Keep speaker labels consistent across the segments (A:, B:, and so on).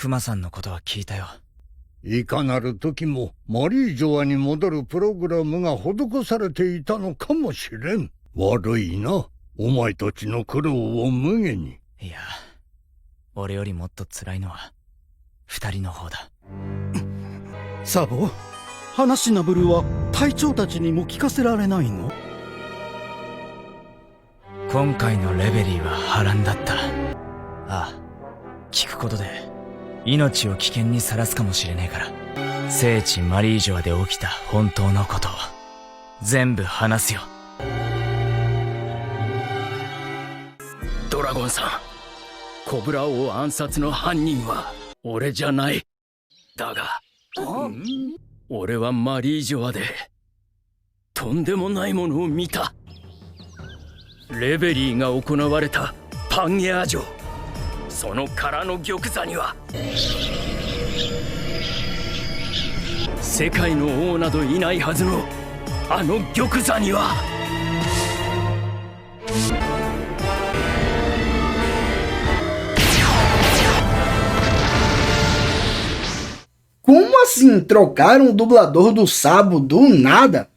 A: クマさんのことは聞いたよ。
B: いかなる時もマリージョアに戻るプログラムが施されていたのかもしれん。悪いな、お前たちの苦労を無下に。
A: いや、俺よりもっと辛いのは二人の方だ。
C: サボ、話なぶるは隊長たちにも聞かせられないの？
A: 今回のレベリーは波乱だった。ああ、聞くことで命を危険にさらすかもしれねえから、聖地マリージョアで起きた本当のことを全部話すよ。
D: ドラゴンさん、コブラ王暗殺の犯人は俺じゃない。だが俺はマリージョアでとんでもないものを見た。レベリーが行われたパンゲア城、その空の玉座には世界の王などいないはずのあの玉座には
E: Como assim? Trocaram o dublador do Sabo do nada?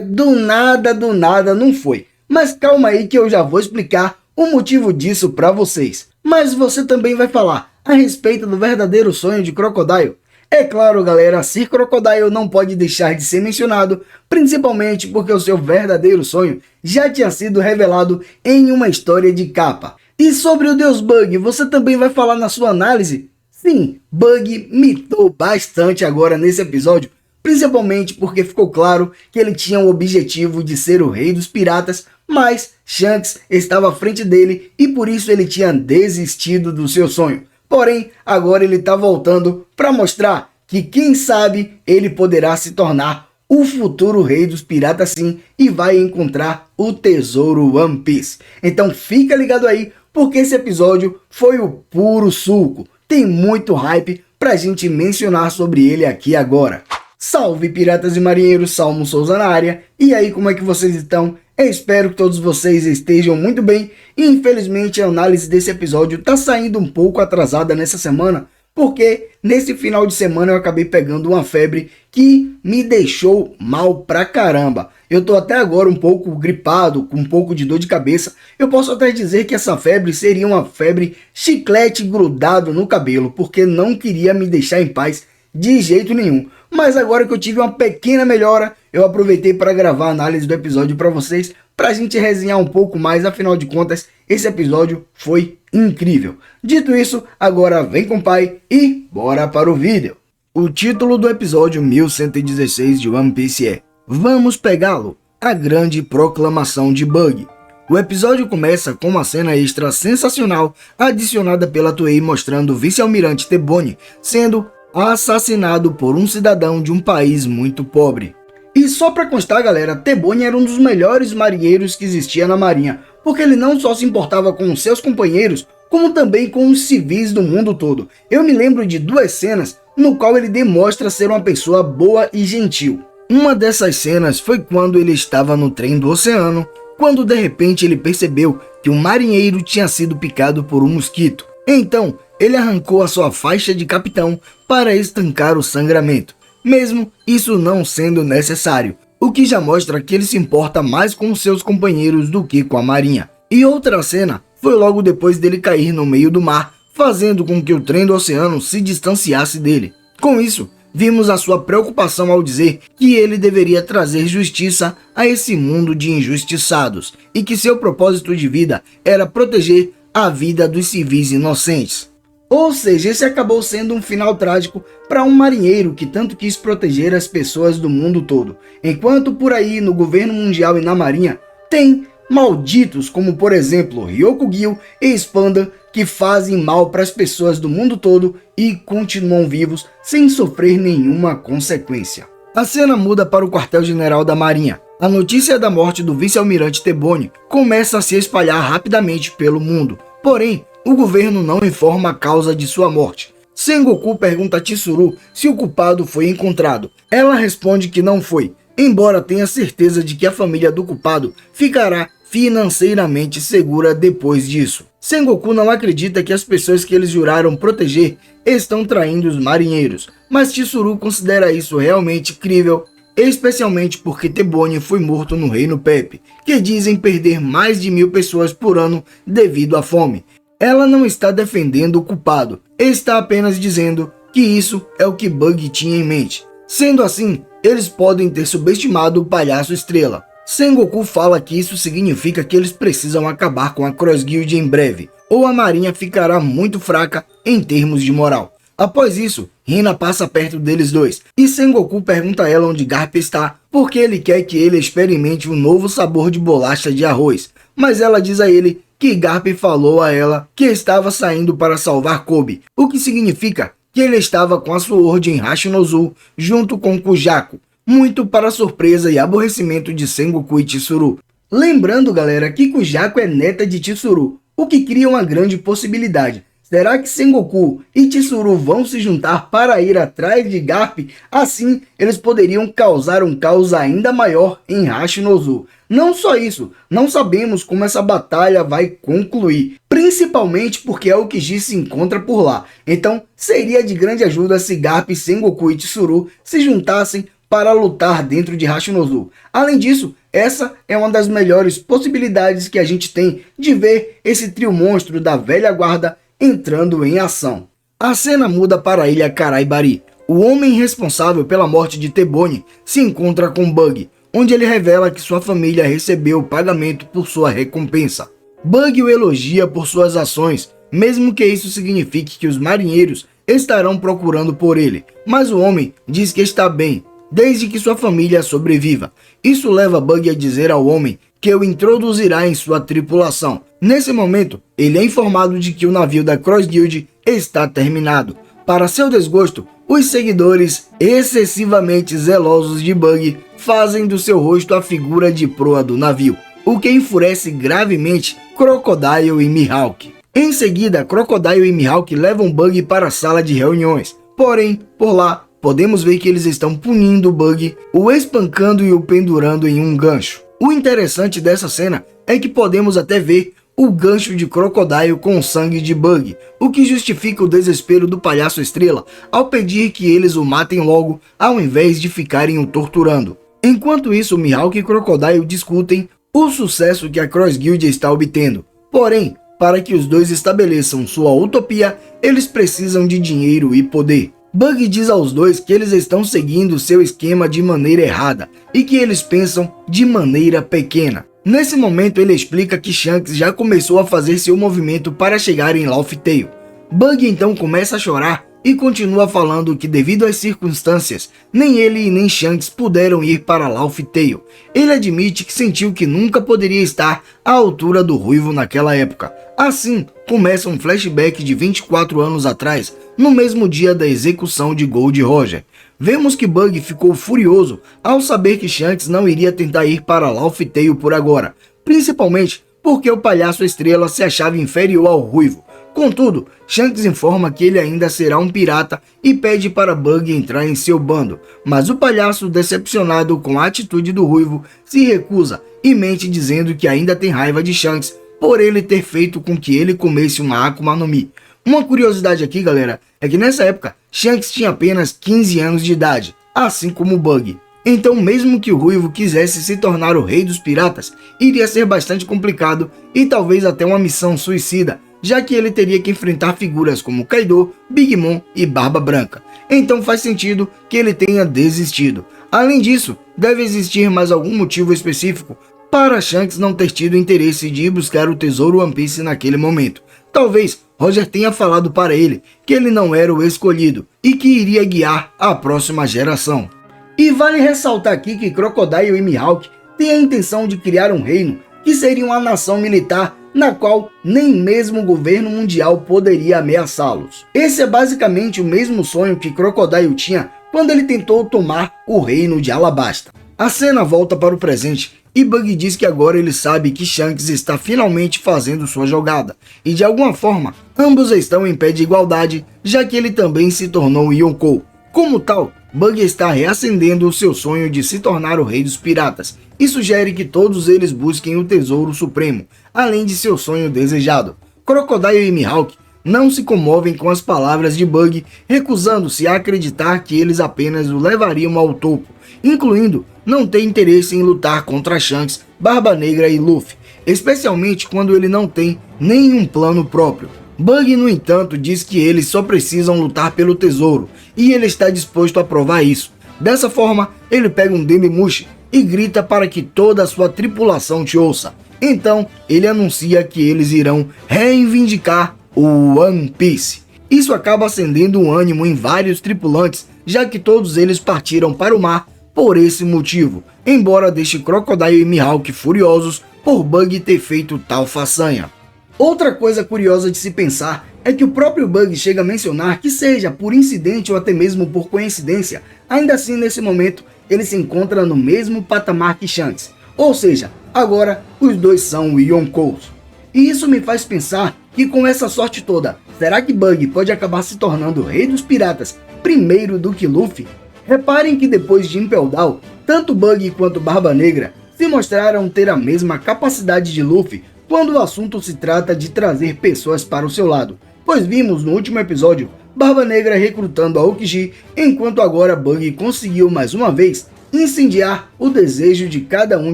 E: Do nada não foi. Mas calma aí que eu já vou explicar o motivo disso pra vocês. Mas você também vai falar a respeito do verdadeiro sonho de Crocodile. É claro, galera, Sir Crocodile não pode deixar de ser mencionado, principalmente porque o seu verdadeiro sonho já tinha sido revelado em uma história de capa. E sobre o Deus Bug, você também vai falar na sua análise? Sim, Bug mitou bastante agora nesse episódio, principalmente porque ficou claro que ele tinha o objetivo de ser o rei dos piratas, mas Shanks estava à frente dele e por isso ele tinha desistido do seu sonho. Porém, agora ele está voltando para mostrar que quem sabe ele poderá se tornar o futuro rei dos piratas sim e vai encontrar o tesouro One Piece. Então fica ligado aí porque esse episódio foi o puro suco. Tem muito hype pra gente mencionar sobre ele aqui agora. Salve piratas e marinheiros, Salmo Souza na área. E aí, como é que vocês estão? Eu espero que todos vocês estejam muito bem. E infelizmente a análise desse episódio tá saindo um pouco atrasada nessa semana, porque nesse final de semana eu acabei pegando uma febre que me deixou mal pra caramba. Eu tô até agora um pouco gripado, com um pouco de dor de cabeça. Eu posso até dizer que essa febre seria uma febre chiclete grudado no cabelo, porque não queria me deixar em paz de jeito nenhum. Mas agora que eu tive uma pequena melhora, eu aproveitei para gravar a análise do episódio para vocês, pra gente resenhar um pouco mais, afinal de contas, esse episódio foi incrível. Dito isso, agora vem com o pai e bora para o vídeo. O título do episódio 1116 de One Piece é Vamos Pegá-lo, a grande proclamação de Bug. O episódio começa com uma cena extra sensacional adicionada pela Toei mostrando o vice-almirante T-Bone sendo assassinado por um cidadão de um país muito pobre. E só pra constar, galera, T-Bone era um dos melhores marinheiros que existia na marinha, porque ele não só se importava com os seus companheiros, como também com os civis do mundo todo. Eu me lembro de duas cenas no qual ele demonstra ser uma pessoa boa e gentil. Uma dessas cenas foi quando ele estava no trem do oceano, quando de repente ele percebeu que um marinheiro tinha sido picado por um mosquito. Então, ele arrancou a sua faixa de capitão para estancar o sangramento, mesmo isso não sendo necessário, o que já mostra que ele se importa mais com seus companheiros do que com a marinha. E outra cena foi logo depois dele cair no meio do mar, fazendo com que o trem do oceano se distanciasse dele. Com isso, vimos a sua preocupação ao dizer que ele deveria trazer justiça a esse mundo de injustiçados e que seu propósito de vida era proteger a vida dos civis inocentes. Ou seja, esse acabou sendo um final trágico para um marinheiro que tanto quis proteger as pessoas do mundo todo, enquanto por aí no governo mundial e na marinha tem malditos como por exemplo Ryokugyu e Spanda que fazem mal para as pessoas do mundo todo e continuam vivos sem sofrer nenhuma consequência. A cena muda para o quartel-general da marinha. A notícia da morte do vice-almirante T-Bone começa a se espalhar rapidamente pelo mundo, porém o governo não informa a causa de sua morte. Sengoku pergunta a Chizuru se o culpado foi encontrado. Ela responde que não foi, embora tenha certeza de que a família do culpado ficará financeiramente segura depois disso. Sengoku não acredita que as pessoas que eles juraram proteger estão traindo os marinheiros, mas Chizuru considera isso realmente crível, especialmente porque Tebone foi morto no Reino Pepe, que dizem perder mais de 1000 pessoas por ano devido à fome. Ela não está defendendo o culpado, está apenas dizendo que isso é o que Bug tinha em mente. Sendo assim, eles podem ter subestimado o Palhaço Estrela. Sengoku fala que isso significa que eles precisam acabar com a Cross Guild em breve, ou a marinha ficará muito fraca em termos de moral. Após isso, Hina passa perto deles dois, e Sengoku pergunta a ela onde Garp está, porque ele quer que ele experimente um novo sabor de bolacha de arroz, mas ela diz a ele que Garp falou a ela que estava saindo para salvar Kobe, o que significa que ele estava com a Sword em Hashinozu junto com Kujaku, muito para a surpresa e aborrecimento de Sengoku e Chizuru. Lembrando, galera, que Kujaku é neta de Chizuru, o que cria uma grande possibilidade. Será que Sengoku e Chizuru vão se juntar para ir atrás de Garp? Assim, eles poderiam causar um caos ainda maior em Hashinozu. Não só isso, não sabemos como essa batalha vai concluir, principalmente porque Aokiji se encontra por lá. Então, seria de grande ajuda se Garp, Sengoku e Chizuru se juntassem para lutar dentro de Hashinozu. Além disso, essa é uma das melhores possibilidades que a gente tem de ver esse trio monstro da velha guarda entrando em ação. A cena muda para a ilha Karaibari. O homem responsável pela morte de Tebone se encontra com Bug, onde ele revela que sua família recebeu o pagamento por sua recompensa. Bug o elogia por suas ações, mesmo que isso signifique que os marinheiros estarão procurando por ele, mas o homem diz que está bem, desde que sua família sobreviva. Isso leva Bug a dizer ao homem que o introduzirá em sua tripulação. Nesse momento, ele é informado de que o navio da Cross Guild está terminado. Para seu desgosto, os seguidores excessivamente zelosos de Bug fazem do seu rosto a figura de proa do navio, o que enfurece gravemente Crocodile e Mihawk. Em seguida, Crocodile e Mihawk levam Bug para a sala de reuniões. Porém, por lá, podemos ver que eles estão punindo Bug, o espancando e o pendurando em um gancho. O interessante dessa cena é que podemos até ver o gancho de Crocodile com o sangue de Bug, o que justifica o desespero do Palhaço Estrela ao pedir que eles o matem logo, ao invés de ficarem o torturando. Enquanto isso, Mihawk e Crocodile discutem o sucesso que a Cross Guild está obtendo. Porém, para que os dois estabeleçam sua utopia, eles precisam de dinheiro e poder. Bug diz aos dois que eles estão seguindo seu esquema de maneira errada e que eles pensam de maneira pequena. Nesse momento ele explica que Shanks já começou a fazer seu movimento para chegar em Laugh Tale. Bug então começa a chorar e continua falando que devido às circunstâncias, nem ele e nem Shanks puderam ir para Laugh Tale. Ele admite que sentiu que nunca poderia estar à altura do Ruivo naquela época. Assim, começa um flashback de 24 anos atrás, no mesmo dia da execução de Gold Roger. Vemos que Bug ficou furioso ao saber que Shanks não iria tentar ir para Laugh Tale por agora, principalmente porque o Palhaço Estrela se achava inferior ao Ruivo. Contudo, Shanks informa que ele ainda será um pirata e pede para Bug entrar em seu bando, mas o palhaço, decepcionado com a atitude do Ruivo, se recusa e mente dizendo que ainda tem raiva de Shanks por ele ter feito com que ele comesse uma Akuma no Mi. Uma curiosidade aqui, galera, é que nessa época Shanks tinha apenas 15 anos de idade, assim como Bug. Então, mesmo que o Ruivo quisesse se tornar o rei dos piratas, iria ser bastante complicado e talvez até uma missão suicida, já que ele teria que enfrentar figuras como Kaido, Big Mom e Barba Branca. Então faz sentido que ele tenha desistido. Além disso, deve existir mais algum motivo específico para Shanks não ter tido interesse de ir buscar o tesouro One Piece naquele momento. Talvez Roger tenha falado para ele que ele não era o escolhido e que iria guiar a próxima geração. E vale ressaltar aqui que Crocodile e Mihawk têm a intenção de criar um reino que seria uma nação militar na qual nem mesmo o governo mundial poderia ameaçá-los. Esse é basicamente o mesmo sonho que Crocodile tinha quando ele tentou tomar o reino de Alabasta. A cena volta para o presente e Bug diz que agora ele sabe que Shanks está finalmente fazendo sua jogada, e de alguma forma, ambos estão em pé de igualdade, já que ele também se tornou Yonkou. Como tal, Bug está reacendendo o seu sonho de se tornar o rei dos piratas e sugere que todos eles busquem o tesouro supremo, além de seu sonho desejado. Crocodile e Mihawk não se comovem com as palavras de Bug, recusando-se a acreditar que eles apenas o levariam ao topo, incluindo não ter interesse em lutar contra Shanks, Barba Negra e Luffy, especialmente quando ele não tem nenhum plano próprio. Bug, no entanto, diz que eles só precisam lutar pelo tesouro, e ele está disposto a provar isso. Dessa forma, ele pega um Dendemushi e grita para que toda a sua tripulação te ouça. Então, ele anuncia que eles irão reivindicar o One Piece. Isso acaba acendendo um ânimo em vários tripulantes, já que todos eles partiram para o mar por esse motivo, embora deixe Crocodile e Mihawk furiosos por Bug ter feito tal façanha. Outra coisa curiosa de se pensar é que o próprio Bug chega a mencionar que, seja por incidente ou até mesmo por coincidência, ainda assim nesse momento ele se encontra no mesmo patamar que Shanks, ou seja, agora os dois são Yonkous. E isso me faz pensar que, com essa sorte toda, será que Bug pode acabar se tornando o rei dos piratas primeiro do que Luffy? Reparem que depois de Impel Down, tanto Bug quanto Barba Negra se mostraram ter a mesma capacidade de Luffy quando o assunto se trata de trazer pessoas para o seu lado, pois vimos no último episódio Barba Negra recrutando a Aokiji, enquanto agora Bug conseguiu mais uma vez incendiar o desejo de cada um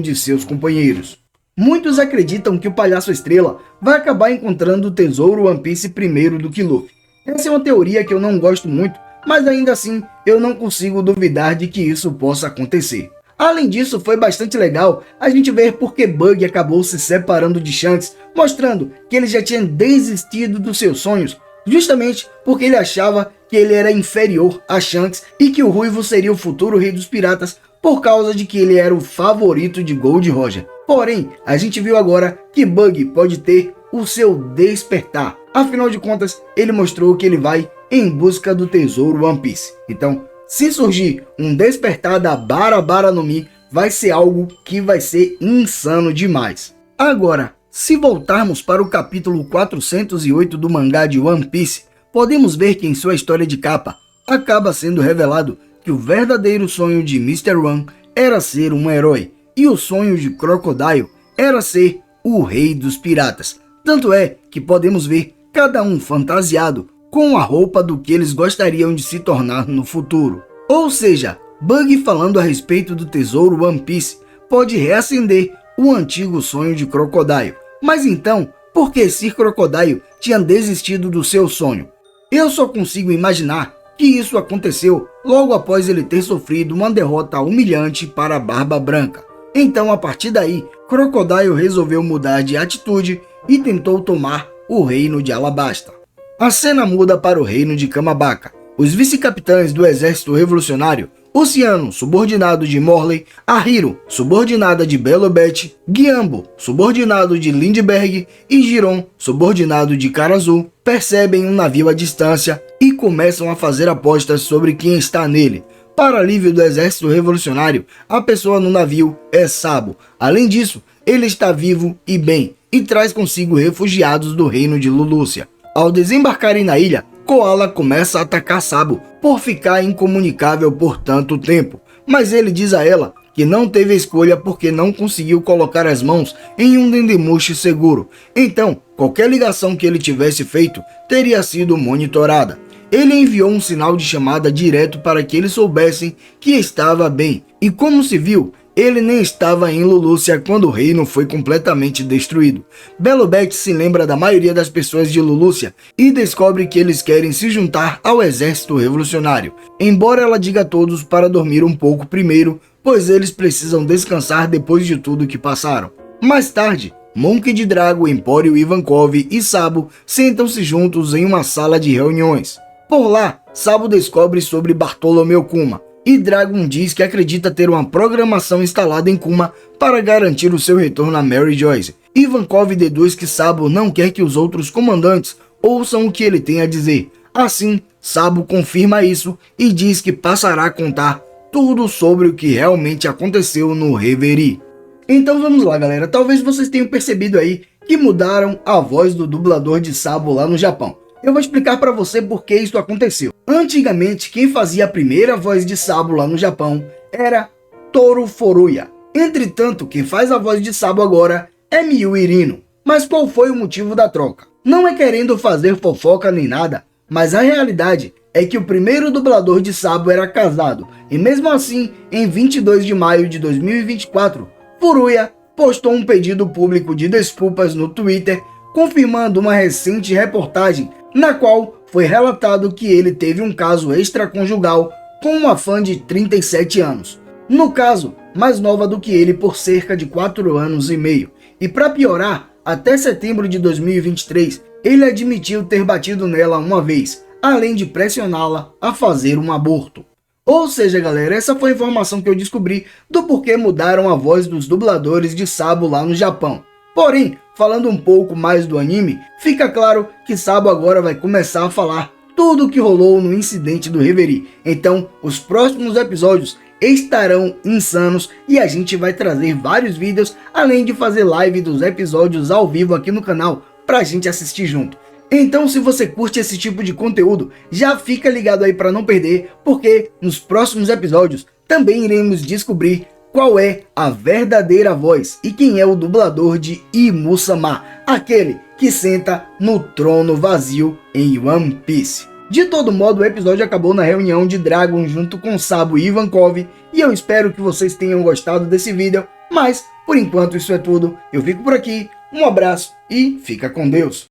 E: de seus companheiros. Muitos acreditam que o Palhaço Estrela vai acabar encontrando o tesouro One Piece primeiro do que Luffy. Essa é uma teoria que eu não gosto muito, mas ainda assim eu não consigo duvidar de que isso possa acontecer. Além disso, foi bastante legal a gente ver porque Bug acabou se separando de Shanks, mostrando que ele já tinha desistido dos seus sonhos, justamente porque ele achava que ele era inferior a Shanks e que o Ruivo seria o futuro rei dos piratas por causa de que ele era o favorito de Gold Roger. Porém, a gente viu agora que Bug pode ter o seu despertar. Afinal de contas, ele mostrou que ele vai em busca do tesouro One Piece. Então, se surgir um despertar da Bara Bara no Mi, vai ser algo que vai ser insano demais. Agora, se voltarmos para o capítulo 408 do mangá de One Piece, podemos ver que em sua história de capa, acaba sendo revelado que o verdadeiro sonho de Mr. One era ser um herói, e o sonho de Crocodile era ser o rei dos piratas. Tanto é que podemos ver cada um fantasiado com a roupa do que eles gostariam de se tornar no futuro. Ou seja, Bug falando a respeito do tesouro One Piece pode reacender o antigo sonho de Crocodile. Mas então, por que Sir Crocodile tinha desistido do seu sonho? Eu só consigo imaginar que isso aconteceu logo após ele ter sofrido uma derrota humilhante para a Barba Branca. Então, a partir daí, Crocodile resolveu mudar de atitude e tentou tomar o reino de Alabasta. A cena muda para o reino de Kamabaka. Os vice-capitães do exército revolucionário, Oceano, subordinado de Morley, Ahiro, subordinada de Belobet, Giambo, subordinado de Lindbergh, e Giron, subordinado de Karazu, percebem um navio à distância e começam a fazer apostas sobre quem está nele. Para alívio do exército revolucionário, a pessoa no navio é Sabo. Além disso, ele está vivo e bem, e traz consigo refugiados do reino de Lulúcia. Ao desembarcarem na ilha, Koala começa a atacar Sabo por ficar incomunicável por tanto tempo, mas ele diz a ela que não teve escolha porque não conseguiu colocar as mãos em um Dendemushi seguro, então qualquer ligação que ele tivesse feito teria sido monitorada. Ele enviou um sinal de chamada direto para que eles soubessem que estava bem, e como se viu, ele nem estava em Lulúcia quando o reino foi completamente destruído. Belobet se lembra da maioria das pessoas de Lulúcia e descobre que eles querem se juntar ao exército revolucionário, embora ela diga a todos para dormir um pouco primeiro, pois eles precisam descansar depois de tudo que passaram. Mais tarde, Monkey D. Drago, Empório Ivankov e Sabo sentam-se juntos em uma sala de reuniões. Por lá, Sabo descobre sobre Bartolomeu Kuma, e Dragon diz que acredita ter uma programação instalada em Kuma para garantir o seu retorno a Mary Joyce. Ivankov deduz que Sabo não quer que os outros comandantes ouçam o que ele tem a dizer. Assim, Sabo confirma isso e diz que passará a contar tudo sobre o que realmente aconteceu no Reverie. Então vamos lá, galera. Talvez vocês tenham percebido aí que mudaram a voz do dublador de Sabo lá no Japão. Eu vou explicar para você por que isso aconteceu. Antigamente, quem fazia a primeira voz de Sabo lá no Japão era Toru Furuya. Entretanto, quem faz a voz de Sabo agora é Miyu Irino. Mas qual foi o motivo da troca? Não é querendo fazer fofoca nem nada, mas a realidade é que o primeiro dublador de Sabo era casado, e mesmo assim, em 22 de maio de 2024, Furuya postou um pedido público de desculpas no Twitter, confirmando uma recente reportagem na qual foi relatado que ele teve um caso extraconjugal com uma fã de 37 anos. No caso, mais nova do que ele por cerca de 4 anos e meio. E para piorar, até setembro de 2023, ele admitiu ter batido nela uma vez, além de pressioná-la a fazer um aborto. Ou seja, galera, essa foi a informação que eu descobri do porquê mudaram a voz dos dubladores de Sabo lá no Japão. Porém, falando um pouco mais do anime, fica claro que Sabo agora vai começar a falar tudo o que rolou no incidente do Reverie. Então, os próximos episódios estarão insanos e a gente vai trazer vários vídeos, além de fazer live dos episódios ao vivo aqui no canal pra gente assistir junto. Então, se você curte esse tipo de conteúdo, já fica ligado aí para não perder, porque nos próximos episódios também iremos descobrir qual é a verdadeira voz e quem é o dublador de Imu-sama, aquele que senta no trono vazio em One Piece. De todo modo, o episódio acabou na reunião de Dragon junto com Sabo e Ivankov, e eu espero que vocês tenham gostado desse vídeo, mas por enquanto isso é tudo, eu fico por aqui, um abraço e fica com Deus!